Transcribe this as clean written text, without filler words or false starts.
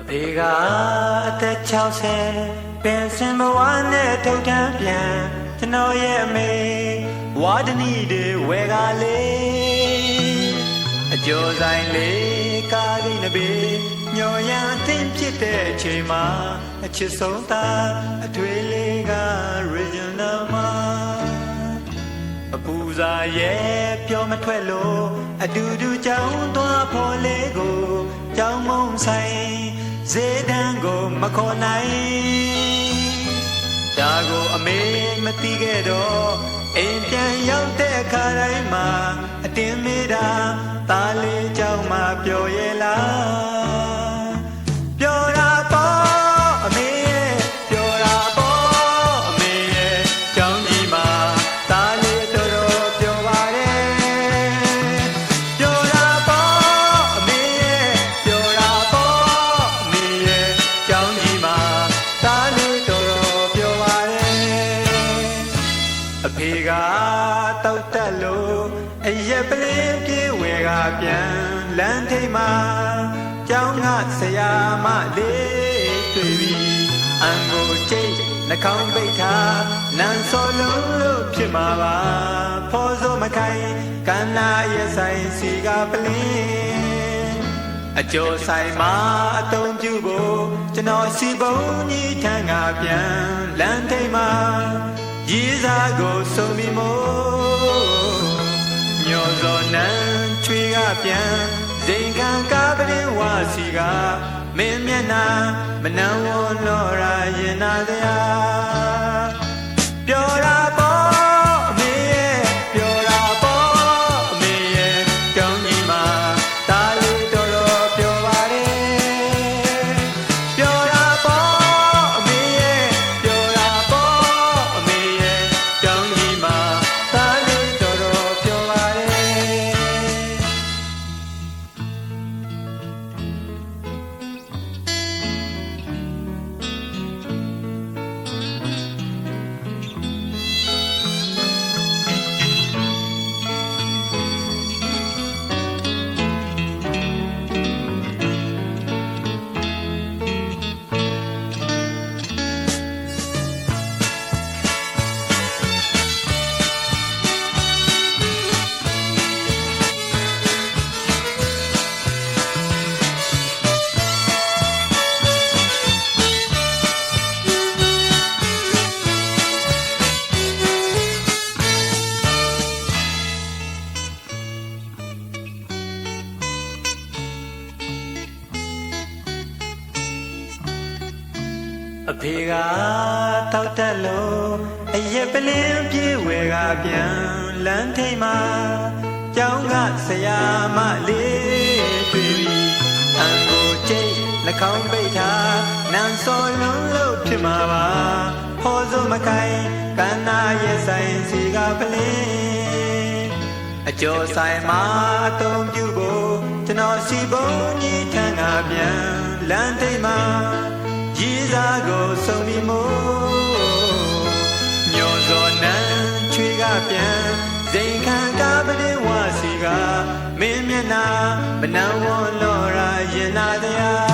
ဖေကအသက်60ပင်စင်ဘဝနဲ့ထုတ်ထမ်းပြန်ကျွန်တော်ရဲ့အမေဝါဒနီတွေဝဲကားလေးအကျော်ဆိုင်လေးကားလေးနှစ်ပေညော်ရန်အသင်းဖြစ်တဲ့အချိန်မှာအချစ်ဆုံးသားအထွေလေးက regional မှာအပူစားရဲ့ပြောမထွက်လို့အတူတူကြောင်းသွားဖို့လေးကိုကြောင်းမုံဆိုင်ဇေတန်းကိုမခေါ်နိုင်ဒါကိုအမေမသိခဲ့တော့အိမ်ပြန်ရောက်တဲ့အခါတိုင်းမှာအတင်းမေးတာသားလေးကြောင်းမှပြောရဲ့လားပြောတာပေါ့အမေရဲ့ပြောတာပေါ့အမေရဲ့ကြောင်းကြီးမှာသားလေးတော်တော်ပြောပါတယ်ပြောတာပေါ့အမေရဲ့ပြောတာပေါ့အမေရဲ့ကြောင်းကြီးမှာသားလေးတော်တော်ပြောပါတယ်အဖေကတောက်တက်လို့အရက်ပလင်းပြေဝဲကပြန်လမ်းထိပ်မှာကျောင်းကဆရာမလေးတွေ့ပြီးအံကိုကျိတ်နှာခေါင်းပိတ်ထားနန်းစောလုံးလို့ဖြစ်မှာပါဖော်စိုးမခိုင်ကန္နာရဲ့ဆိုင်စီကပလင်းအကျော်ဆိုင်မှာအတုံးပြုဖို့ကျွန်တော်စီပုံကြီးထန်းကပြန်လမ်းထိပ်မှာရေးစားကိုစုံပြီးမို့ညော်စောနန်းချွေကပြန်ဇိမ်ခံကားပရင်ဝါစီကမင်းမျက်နှာမနှံဝလောရာရင်နာတရားပြောတာပေါ့အမေရဲ့ပြောတာပေါ့အမေရဲ့ကြောင်းကြီးမှာတားလေးတော်တော်ပြောပါတယ်ပြောတာပေါ့အမေရဲ့ပြောတာပေါ့အမေရဲ့ကြောင်းကြီးမှာတားလေးတော်တော်ပြောပါတယ်အဖေကတောက်တက်လို့အရက်ပလင်းပြေဝဲကပြန်လမ်းထိပ်မှာကျောင်းကဆရာမလေးတွေ့ပြီးအံကိုကျိတ်နှာခေါင်းပိတ်ထားနန်းစောလုံးလို့ဖြစ်မှာပါဖော်စိုးမခိုင်ကန္နာရဲ့ဆိုင်စီကပလင်းအကျော်ဆိုင်မှာအတုံးပြုဖို့ကျွန်တော်စီပုံကြီးထန်းကပြန်လမ်းထိပ်မှာရေးစားကိုစုံပြီးမို့ညော်စောနန်းချွေကပြန်ဇိမ်ခံကားပရင်ဝါစီကမင်းမျက်နှာမနှံဝလောရာရင်နာတရား